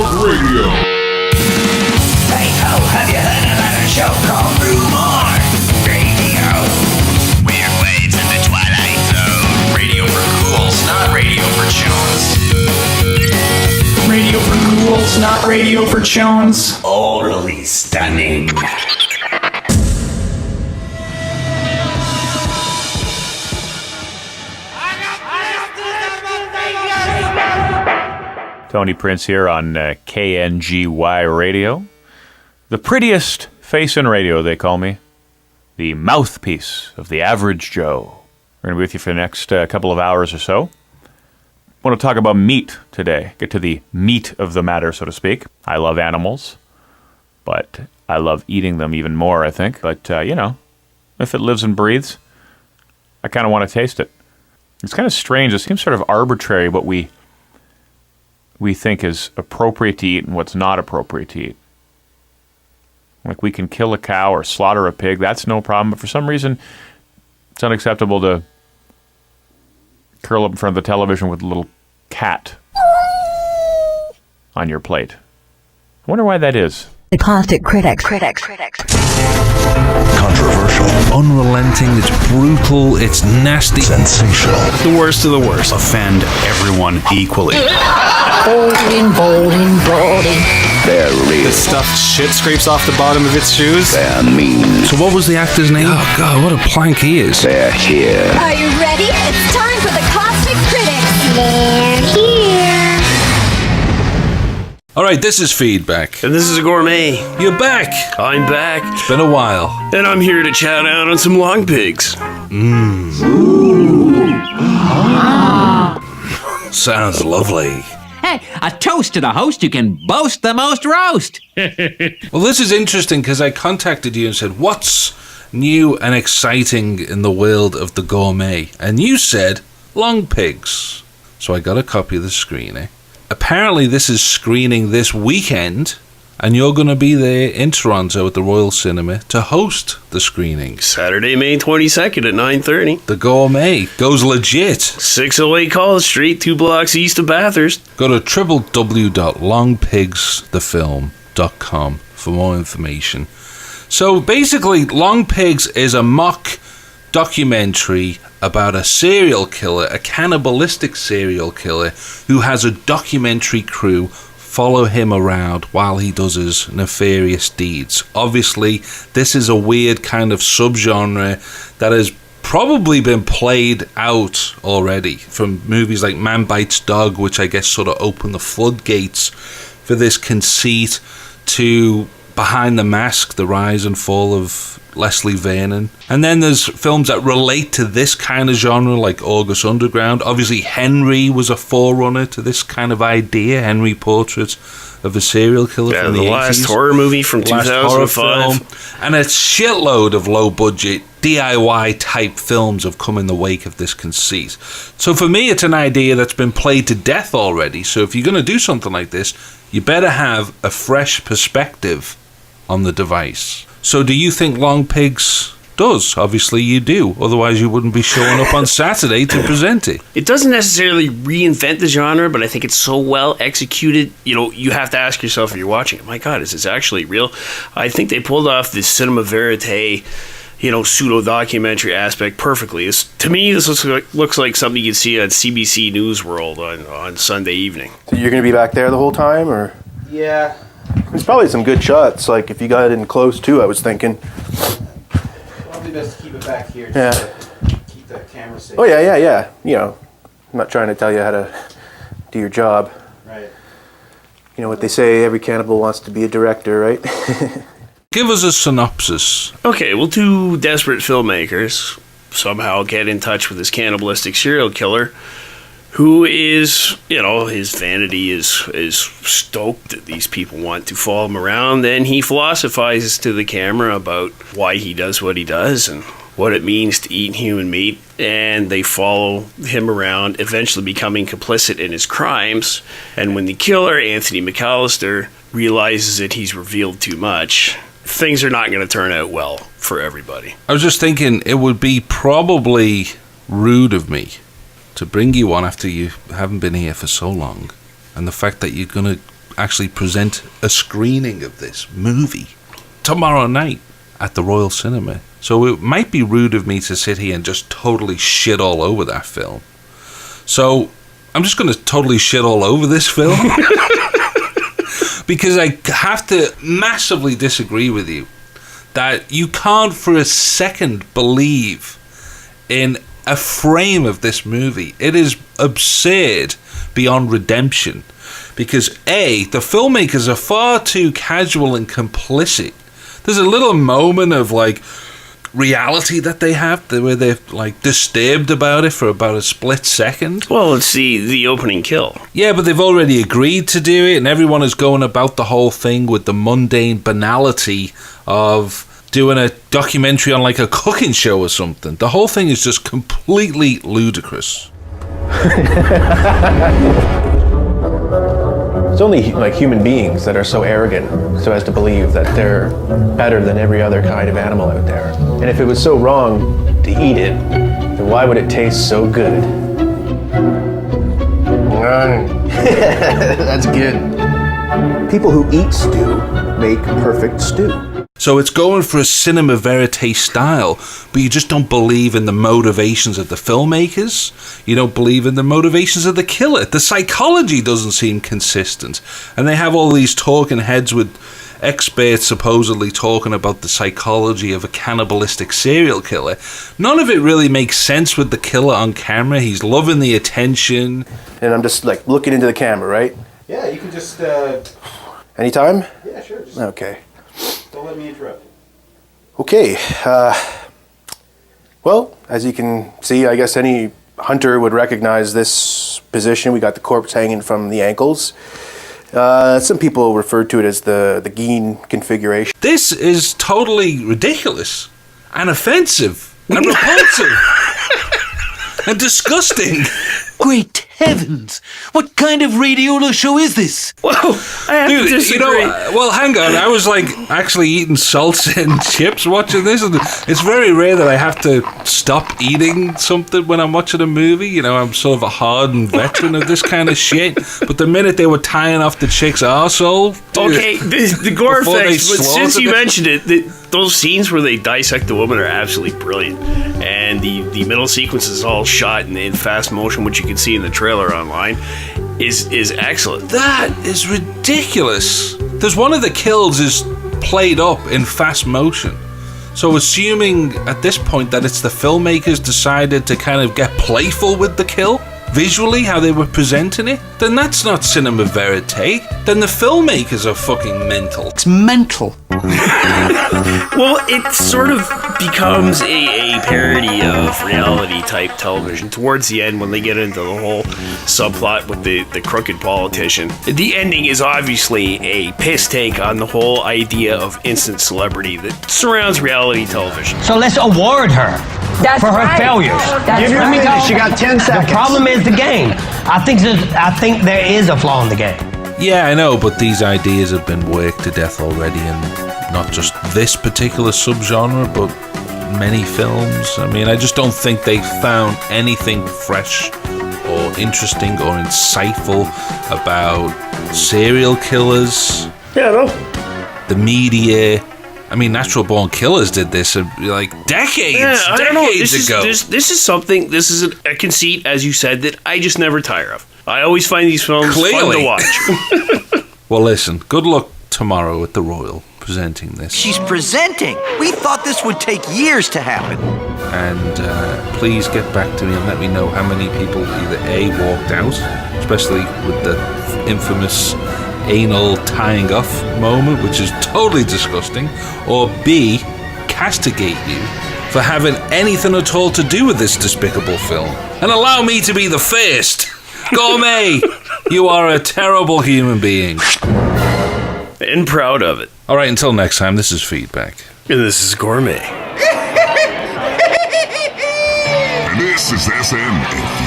Morgue Radio. Hey ho, have you heard about a show called Rue Morgue Radio? Weird waves in the Twilight Zone. Radio for ghouls, not radio for chums. Radio for ghouls, not radio for chums. Orally stunning. Tony Prince here on KNGY Radio. The prettiest face in radio, they call me. The mouthpiece of the average Joe. We're going to be with you for the next couple of hours or so. I want to talk about meat today. Get to the meat of the matter, so to speak. I love animals, but I love eating them even more, I think. But, if it lives and breathes, I kind of want to taste it. It's kind of strange. It seems sort of arbitrary what we think is appropriate to eat and what's not appropriate to eat. Like, we can kill a cow or slaughter a pig, that's no problem, but for some reason, it's unacceptable to curl up in front of the television with a little cat on your plate. I wonder why that is. Caustic critics. Controversial. Unrelenting, it's brutal, it's nasty. Sensational. The worst of the worst. Offend everyone equally. Bolding. They're real. This stuffed shit scrapes off the bottom of its shoes. They're mean. So what was the actor's name? Oh God, what a plank he is. They're here. Are you ready? It's time for the Caustic Critics. They're here. Alright, this is Feedback. And this is a Gourmet. You're back. I'm back. It's been a while. And I'm here to chow down on some long pigs. Sounds lovely. Hey, a toast to the host who can boast the most roast. Well, this is interesting because I contacted you and said, what's new and exciting in the world of the gourmet? And you said, long pigs. So I got a copy of the screener. Apparently this is screening this weekend, and you're going to be there in Toronto at the Royal Cinema to host the screening. Saturday, May 22nd at 9:30. The Gourmet goes legit. 608 College Street, 2 blocks east of Bathurst. Go to www.longpigsthefilm.com for more information. So basically, Long Pigs is a mock documentary about a serial killer, a cannibalistic serial killer, who has a documentary crew follow him around while he does his nefarious deeds. Obviously, this is a weird kind of subgenre that has probably been played out already from movies like Man Bites Dog, which I guess sort of opened the floodgates for this conceit, to Behind the Mask, the rise and fall of Leslie Vernon. And then there's films that relate to this kind of genre, like August Underground. Obviously, Henry was a forerunner to this kind of idea. Henry Portrait of a Serial Killer from the 80s. Last horror movie from 2005. And a shitload of low-budget DIY type films have come in the wake of this conceit. So for me, it's an idea that's been played to death already. So if you're going to do something like this, you better have a fresh perspective on the device. So do you think Long Pigs does? Obviously you do. Otherwise you wouldn't be showing up on Saturday to present it. It doesn't necessarily reinvent the genre, but I think it's so well executed. You have to ask yourself if you're watching it, my God, is this actually real? I think they pulled off this cinema verite, pseudo-documentary aspect perfectly. To me, this looks like something you'd see on CBC News World on Sunday evening. So you're going to be back there the whole time, or? Yeah. There's probably some good shots, like if you got it in close too, I was thinking. Probably best to keep it back here. Yeah. Keep the camera safe. Oh, yeah. I'm not trying to tell you how to do your job. Right. You know what they say, every cannibal wants to be a director, right? Give us a synopsis. Okay, well, 2 desperate filmmakers somehow get in touch with this cannibalistic serial killer who is, his vanity is stoked that these people want to follow him around. Then he philosophizes to the camera about why he does what he does and what it means to eat human meat. And they follow him around, eventually becoming complicit in his crimes. And when the killer, Anthony McAllister, realizes that he's revealed too much, things are not going to turn out well for everybody. I was just thinking it would be probably rude of me to bring you on after you haven't been here for so long, and the fact that you're going to actually present a screening of this movie tomorrow night at the Royal Cinema. So it might be rude of me to sit here and just totally shit all over that film. So I'm just going to totally shit all over this film. Because I have to massively disagree with you that you can't for a second believe in a frame of this movie. It is absurd beyond redemption. Because A, the filmmakers are far too casual and complicit. There's a little moment of like reality that they have where they're like disturbed about it for about a split second. Well, it's the opening kill. Yeah, but they've already agreed to do it, and everyone is going about the whole thing with the mundane banality of doing a documentary on like a cooking show or something. The whole thing is just completely ludicrous. It's only like human beings that are so arrogant so as to believe that they're better than every other kind of animal out there. And if it was so wrong to eat it, then why would it taste so good? That's good. People who eat stew make perfect stew. So it's going for a cinema verite style, but you just don't believe in the motivations of the filmmakers. You don't believe in the motivations of the killer. The psychology doesn't seem consistent. And they have all these talking heads with experts supposedly talking about the psychology of a cannibalistic serial killer. None of it really makes sense with the killer on camera. He's loving the attention. And I'm just like looking into the camera, right? Yeah, you can just. Anytime? Yeah, sure. Just Okay. don't let me interrupt you. Okay. Well, as you can see, I guess any hunter would recognize this position. We got the corpse hanging from the ankles. Some people refer to it as the Geen configuration. This is totally ridiculous and offensive and repulsive and disgusting. Great heavens! What kind of radio show is this? Whoa, I have to disagree. Well, hang on. I was like actually eating salsa and chips watching this, and it's very rare that I have to stop eating something when I'm watching a movie. You know, I'm sort of a hardened veteran of this kind of shit. But the minute they were tying off the chick's arsehole, okay, the gore before they effects. But since you slaughtered it. mentioned it, those scenes where they dissect the woman are absolutely brilliant, and the middle sequence is all shot in fast motion, which you can see in the trailer online, is excellent. That is ridiculous. There's one of the kills is played up in fast motion. So assuming at this point that it's the filmmakers decided to kind of get playful with the kill, visually how they were presenting it, then that's not cinema verite. Then the filmmakers are fucking mental. It's mental. Well, it sort of becomes a parody of reality-type television towards the end when they get into the whole subplot with the crooked politician. The ending is obviously a piss take on the whole idea of instant celebrity that surrounds reality television. So let's award her for her failures. Let me go. She got 10 seconds. The problem is the game. I think there is a flaw in the game. Yeah, I know, but these ideas have been worked to death already, and not just this particular subgenre, but many films. I mean, I just don't think they found anything fresh or interesting or insightful about serial killers. Yeah, no. The media. I mean, Natural Born Killers did this like decades ago. This is something. This is a conceit, as you said, that I just never tire of. I always find these films fun to watch. Well, listen. Good luck tomorrow at the Royal presenting this. She's presenting. We thought this would take years to happen. And please get back to me and let me know how many people either A, walked out, especially with the infamous anal tying off moment, which is totally disgusting, or B, castigate you for having anything at all to do with this despicable film. And allow me to be the first. Gore-met, you are a terrible human being. And proud of it. All right, until next time, this is Feedback. And this is Gore-met. This is SM.